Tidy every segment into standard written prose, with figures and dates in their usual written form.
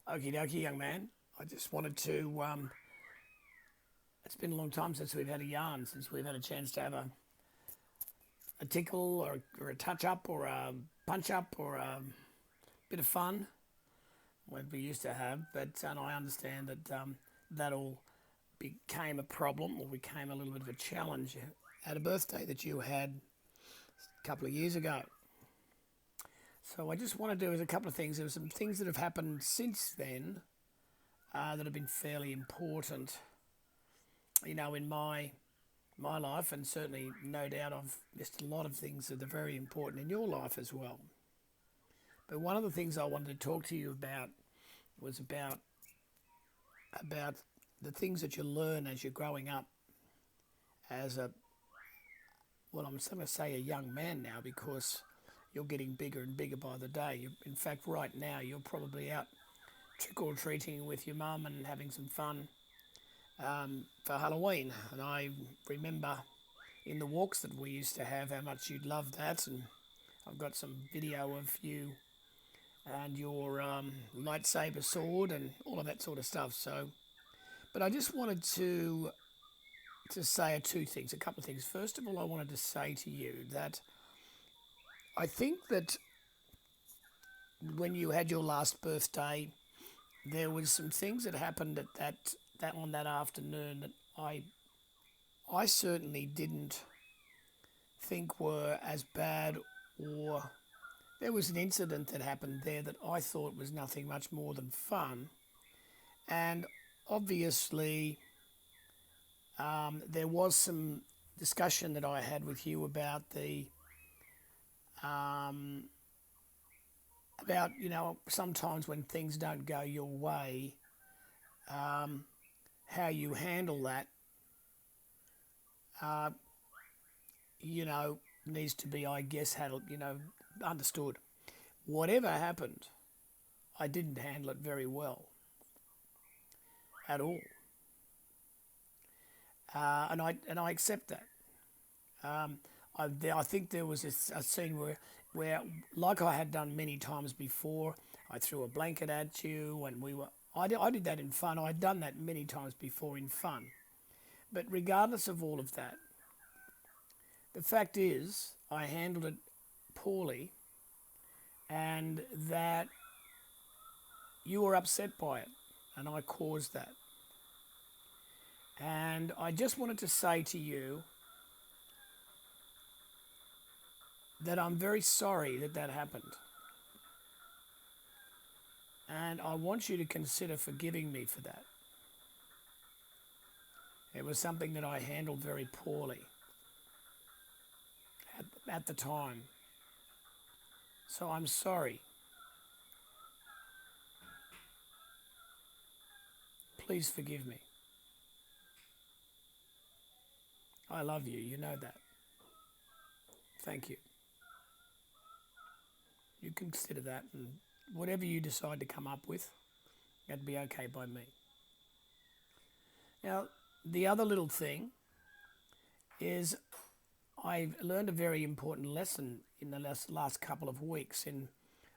Okie dokie, young man. I just wanted to. It's been a long time since we've had a yarn, since we've had a chance to have a tickle or a touch up or a punch up or a bit of fun, what we used to have. But and I understand that that all became a problem or became a little bit of a challenge at a birthday that you had a couple of years ago. So I just want to do is a couple of things. There were some things that have happened since then that have been fairly important, in my life, and certainly no doubt I've missed a lot of things that are very important in your life as well. But one of the things I wanted to talk to you about was about the things that you learn as you're growing up as a well, I'm going to say a young man now because you're getting bigger and bigger by the day. In fact, right now you're probably out trick or treating with your mum and having some fun for Halloween. And I remember in the walks that we used to have how much you'd love that. And I've got some video of you and your lightsaber sword and all of that sort of stuff. So, but I just wanted to say two things, a couple of things. First of all, I wanted to say to you that I think that when you had your last birthday, there was some things that happened at that on that afternoon that I certainly didn't think were as bad, or there was an incident that happened there that I thought was nothing much more than fun, and obviously there was some discussion that I had with you about the um, about sometimes when things don't go your way, um, how you handle that, uh, you know, needs to be, I guess, understood. Whatever happened, I didn't handle it very well at all, and I accept that. Um, I think there was a scene where, like I had done many times before, I threw a blanket at you, and I did that in fun. I'd done that many times before in fun. But regardless of all of that, the fact is, I handled it poorly, and that you were upset by it, and I caused that. And I just wanted to say to you that I'm very sorry that that happened. And I want you to consider forgiving me for that. It was something that I handled very poorly at the time. So I'm sorry. Please forgive me. I love you. You know that. Thank you. You consider that, and whatever you decide to come up with, that'd be okay by me. Now, the other little thing is I've learned a very important lesson in the last couple of weeks in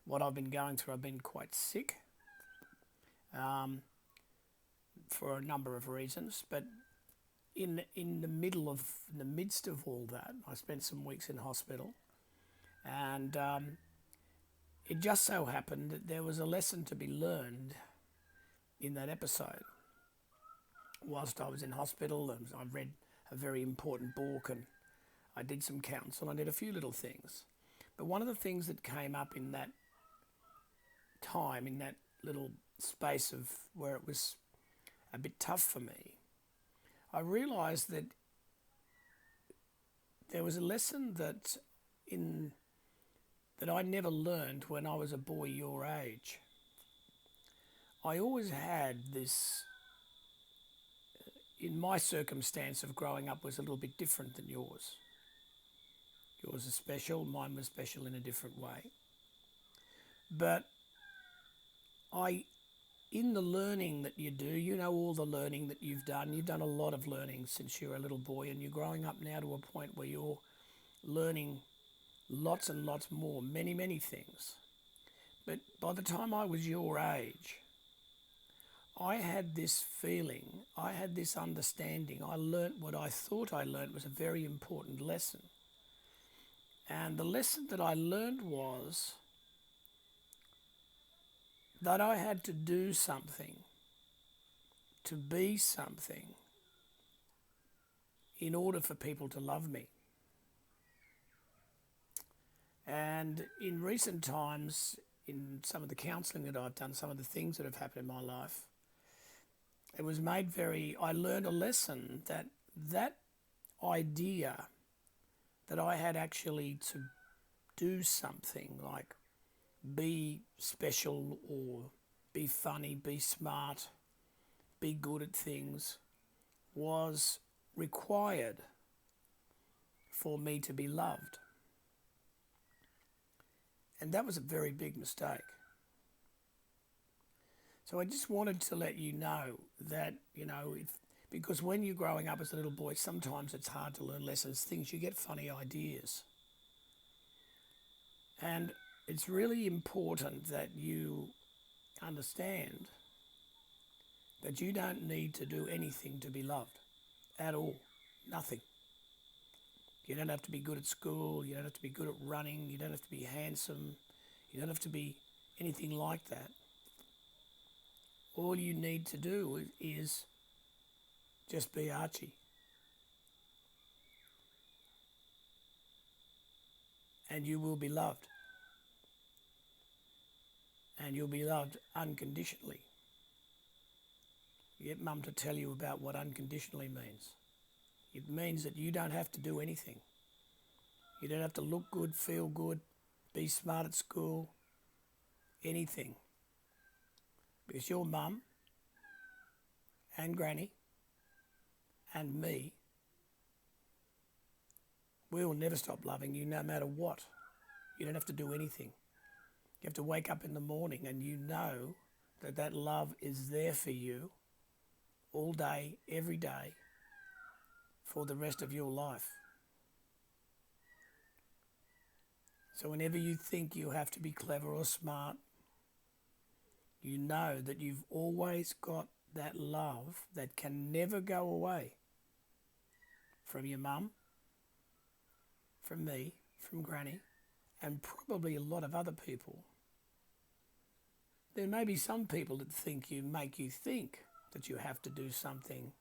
what I've been going through. I've been quite sick um, for a number of reasons, but in the midst of all that, I spent some weeks in hospital, and it just so happened that there was a lesson to be learned in that episode. Whilst I was in hospital, I read a very important book, and I did some counsel. I did a few little things. But one of the things that came up in that time, in that little space of where it was a bit tough for me, I realised that there was a lesson that I never learned when I was a boy your age. I always had this, in my circumstance of growing up was a little bit different than yours. Yours is special, mine was special in a different way. But I, in the learning that you do, all the learning that you've done a lot of learning since you were a little boy, and you're growing up now to a point where you're learning lots and lots more, many, many things. But by the time I was your age, I had this feeling, I had this understanding. I learnt what I thought I learnt was a very important lesson. And the lesson that I learned was that I had to do something, to be something, in order for people to love me. And in recent times, in some of the counselling that I've done, some of the things that have happened in my life, it was made very, I learned a lesson that that idea that I had actually to do something like be special or be funny, be smart, be good at things was required for me to be loved. And that was a very big mistake. So I just wanted to let you know that, because when you're growing up as a little boy, sometimes it's hard to learn lessons, things, you get funny ideas. And it's really important that you understand that you don't need to do anything to be loved at all. Nothing. You don't have to be good at school. You don't have to be good at running. You don't have to be handsome. You don't have to be anything like that. All you need to do is just be Archie. And you will be loved. And you'll be loved unconditionally. Get Mum to tell you about what unconditionally means. It means that you don't have to do anything. You don't have to look good, feel good, be smart at school, anything. Because your Mum and Granny and me, we will never stop loving you no matter what. You don't have to do anything. You have to wake up in the morning and you know that that love is there for you all day, every day, for the rest of your life. So whenever you think you have to be clever or smart, you know that you've always got that love that can never go away from your mum, from me, from Granny, and probably a lot of other people. There may be some people that make you think that you have to do something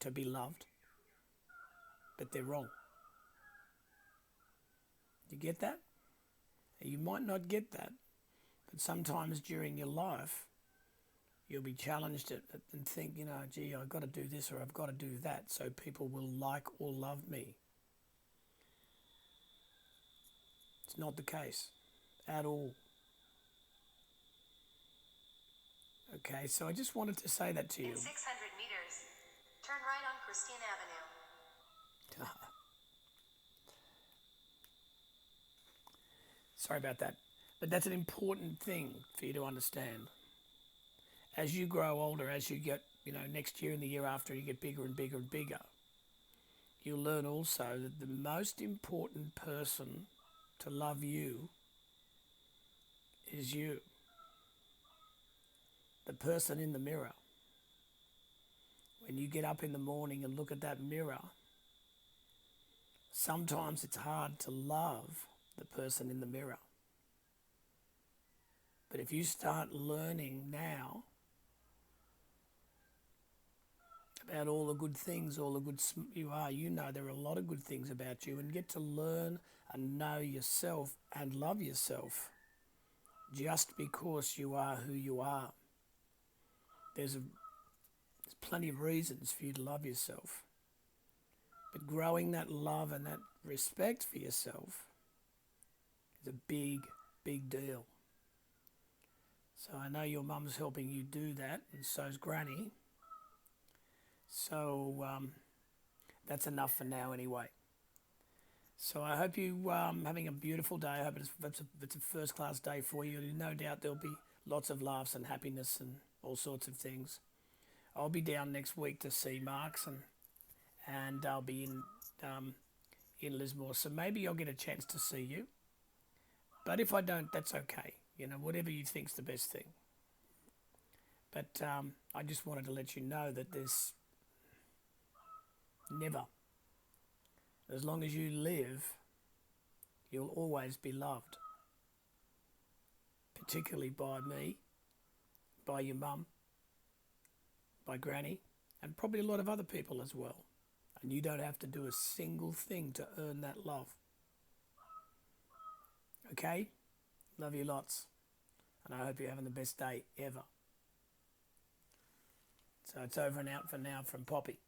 to be loved, but they're wrong. You get that? You might not get that, but sometimes during your life, you'll be challenged and think, gee, I've got to do this or I've got to do that so people will like or love me. It's not the case at all. Okay, so I just wanted to say that to you. In 600 meters, turn right on Christine Avenue. Sorry about that. But that's an important thing for you to understand. As you grow older, as you get, next year and the year after, you get bigger and bigger and bigger, you'll learn also that the most important person to love you is you. The person in the mirror. When you get up in the morning and look at that mirror, sometimes it's hard to love the person in the mirror. But if you start learning now about all the good things, all the good you are, there are a lot of good things about you, and get to learn and know yourself and love yourself just because you are who you are. There's plenty of reasons for you to love yourself. But growing that love and that respect for yourself is a big, big deal. So I know your mum's helping you do that, and so's Granny. So that's enough for now anyway. So I hope you having a beautiful day. I hope it's a first-class day for you. No doubt there'll be lots of laughs and happiness and all sorts of things. I'll be down next week to see Mark's, and I'll be in Lismore. So maybe I'll get a chance to see you. But if I don't, that's okay. Whatever you think's the best thing. But I just wanted to let you know that there's never, as long as you live, you'll always be loved, particularly by me, by your mum, by Granny, and probably a lot of other people as well. And you don't have to do a single thing to earn that love. Okay? Love you lots. And I hope you're having the best day ever. So it's over and out for now from Poppy.